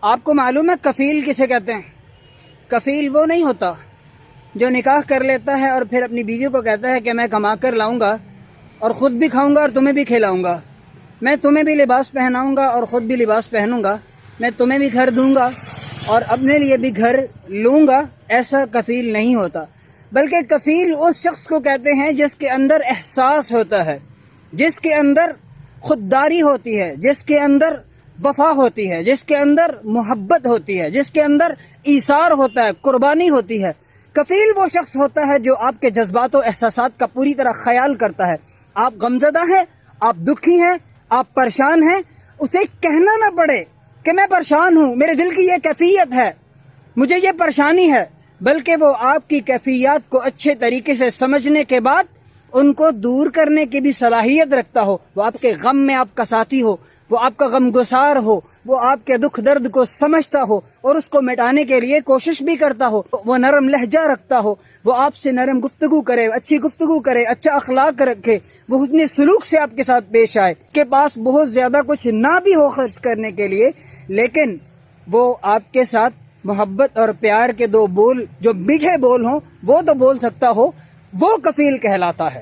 آپ کو معلوم ہے کفیل کسے کہتے ہیں؟ کفیل وہ نہیں ہوتا جو نکاح کر لیتا ہے اور پھر اپنی بیوی کو کہتا ہے کہ میں کما کر لاؤں گا اور خود بھی کھاؤں گا اور تمہیں بھی کھلاؤں گا، میں تمہیں بھی لباس پہناؤں گا اور خود بھی لباس پہنوں گا، میں تمہیں بھی گھر دوں گا اور اپنے لیے بھی گھر لوں گا۔ ایسا کفیل نہیں ہوتا، بلکہ کفیل اس شخص کو کہتے ہیں جس کے اندر احساس ہوتا ہے، جس کے اندر خودداری ہوتی ہے، جس کے اندر وفا ہوتی ہے، جس کے اندر محبت ہوتی ہے، جس کے اندر ایثار ہوتا ہے، قربانی ہوتی ہے۔ کفیل وہ شخص ہوتا ہے جو آپ کے جذبات و احساسات کا پوری طرح خیال کرتا ہے۔ آپ غمزدہ ہیں، آپ دکھی ہیں، آپ پریشان ہیں، اسے کہنا نہ پڑے کہ میں پریشان ہوں، میرے دل کی یہ کیفیت ہے، مجھے یہ پریشانی ہے، بلکہ وہ آپ کی کیفیات کو اچھے طریقے سے سمجھنے کے بعد ان کو دور کرنے کی بھی صلاحیت رکھتا ہو۔ وہ آپ کے غم میں آپ کا ساتھی ہو، وہ آپ کا غم گسار ہو، وہ آپ کے دکھ درد کو سمجھتا ہو اور اس کو مٹانے کے لیے کوشش بھی کرتا ہو، وہ نرم لہجہ رکھتا ہو، وہ آپ سے نرم گفتگو کرے، اچھی گفتگو کرے، اچھا اخلاق رکھے، وہ حسن سلوک سے آپ کے ساتھ پیش آئے، کے پاس بہت زیادہ کچھ نہ بھی ہو خرچ کرنے کے لیے، لیکن وہ آپ کے ساتھ محبت اور پیار کے دو بول جو میٹھے بول ہوں وہ تو بول سکتا ہو، وہ کفیل کہلاتا ہے۔